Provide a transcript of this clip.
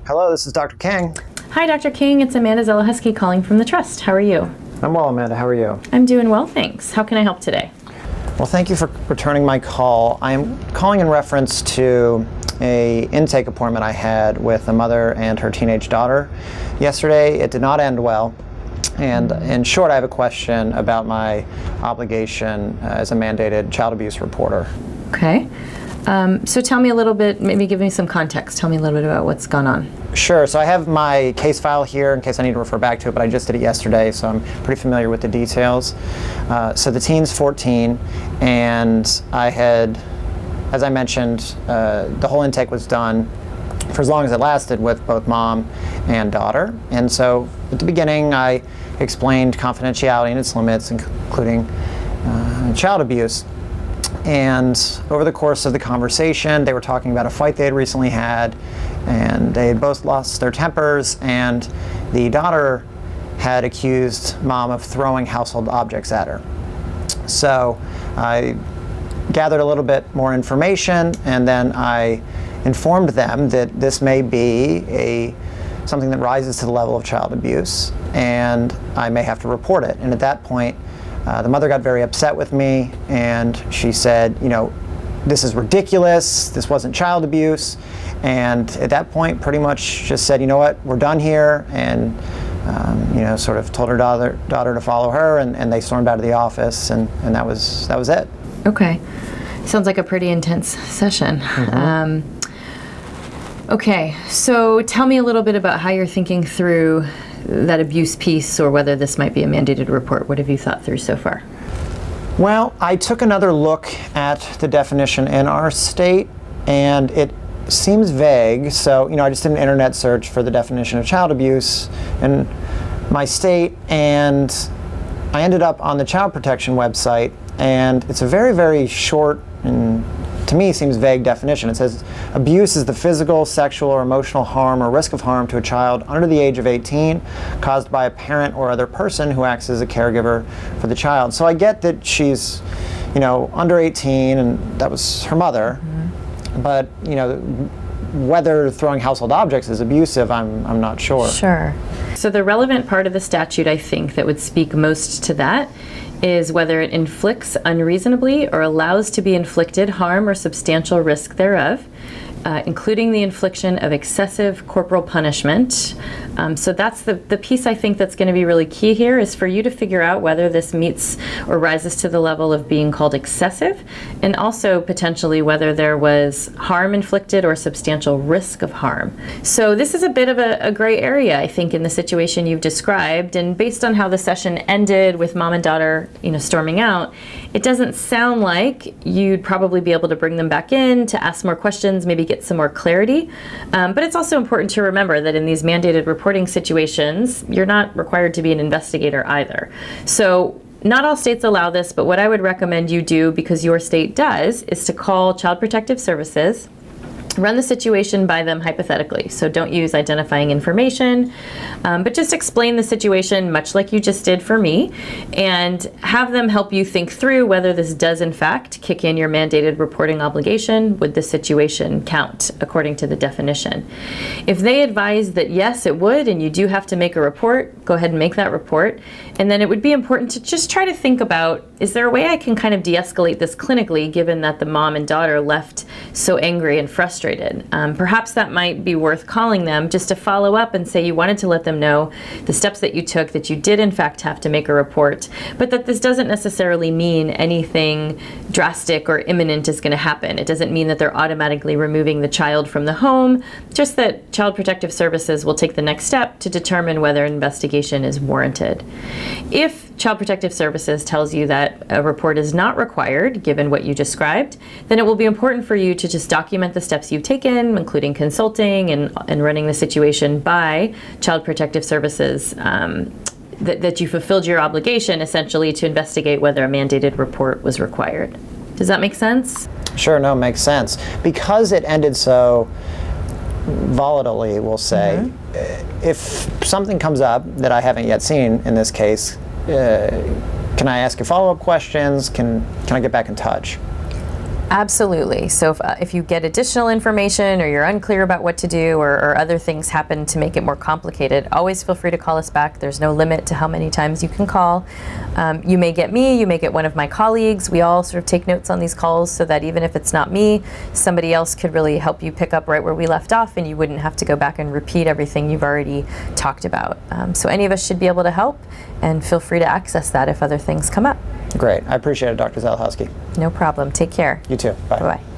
Hello, this is Dr. King. Hi, Dr. King. It's Amanda Zelahusky calling from the Trust. How are you? I'm well, Amanda. How are you? I'm doing well, thanks. How can I help today? Well, thank you for returning my call. I'm calling in reference to an intake appointment I had with a mother and her teenage daughter yesterday. It did not end well. And in short, I have a question about my obligation as a mandated child abuse reporter. Okay. So tell me a little bit, maybe give me some context. Tell me a little bit about what's gone on. Sure. So I have my case file here in case I need to refer back to it, but I just did it yesterday, so I'm pretty familiar with the details. So the teen's 14, and I had, as I mentioned, the whole intake was done for as long as it lasted with both mom and daughter. And so at the beginning, I explained confidentiality and its limits, including child abuse. And over the course of the conversation, they were talking about a fight they had recently had, and they had both lost their tempers, and the daughter had accused mom of throwing household objects at her. So I gathered a little bit more information, and then I informed them that this may be something that rises to the level of child abuse, and I may have to report it. And at that point, the mother got very upset with me, and she said, you know, this is ridiculous, this wasn't child abuse. And at that point, pretty much just said, you know what, we're done here, and you know, sort of told her daughter to follow her, and they stormed out of the office, and that was it. Okay. Sounds like a pretty intense session. Mm-hmm. Okay, so tell me a little bit about how you're thinking through that abuse piece, or whether this might be a mandated report. What have you thought through so far? Well, I took another look at the definition in our state, and it seems vague. So, you know, I just did an internet search for the definition of child abuse in my state, and I ended up on the Child Protection website, and it's a very, very short and, to me, seems vague definition. It says, abuse is the physical, sexual, or emotional harm or risk of harm to a child under the age of 18 caused by a parent or other person who acts as a caregiver for the child. So I get that she's, you know, under 18, and that was her mother, but, you know, whether throwing household objects is abusive, I'm not sure. Sure. So the relevant part of the statute, I think, that would speak most to that is whether it inflicts unreasonably or allows to be inflicted harm or substantial risk thereof, including the infliction of excessive corporal punishment. So that's the piece I think that's going to be really key here, is for you to figure out whether this meets or rises to the level of being called excessive, and also potentially whether there was harm inflicted or substantial risk of harm. So this is a bit of a gray area, I think, in the situation you've described, and based on how the session ended with mom and daughter, you know, storming out, it doesn't sound like you'd probably be able to bring them back in to ask more questions, maybe get some more clarity. But it's also important to remember that in these mandated reporting situations, you're not required to be an investigator either. So not all states allow this, but what I would recommend you do, because your state does, is to call Child Protective Services. Run the situation by them hypothetically. So don't use identifying information, but just explain the situation much like you just did for me, and have them help you think through whether this does in fact kick in your mandated reporting obligation. Would the situation count according to the definition? If they advise that yes, it would, and you do have to make a report, go ahead and make that report. And then it would be important to just try to think about, is there a way I can kind of de-escalate this clinically, given that the mom and daughter left so angry and frustrated? Perhaps that might be worth calling them just to follow up and say you wanted to let them know the steps that you took, that you did in fact have to make a report, but that this doesn't necessarily mean anything drastic or imminent is going to happen. It doesn't mean that they're automatically removing the child from the home, just that Child Protective Services will take the next step to determine whether an investigation is warranted. If Child Protective Services tells you that a report is not required, given what you described, then it will be important for you to just document the steps you've taken, including consulting and running the situation by Child Protective Services, that you fulfilled your obligation essentially to investigate whether a mandated report was required. Does that make sense? Sure, no, makes sense. Because it ended so volatilely, we'll say, if something comes up that I haven't yet seen in this case, can I ask you follow-up questions? Can I get back in touch? Absolutely. So if you get additional information or you're unclear about what to do or other things happen to make it more complicated, always feel free to call us back. There's no limit to how many times you can call. You may get me, you may get one of my colleagues. We all sort of take notes on these calls so that even if it's not me, somebody else could really help you pick up right where we left off and you wouldn't have to go back and repeat everything you've already talked about. So any of us should be able to help, and feel free to access that if other things come up. Great. I appreciate it, Dr. Zalhowski. No problem. Take care. You too. Bye. Bye-bye.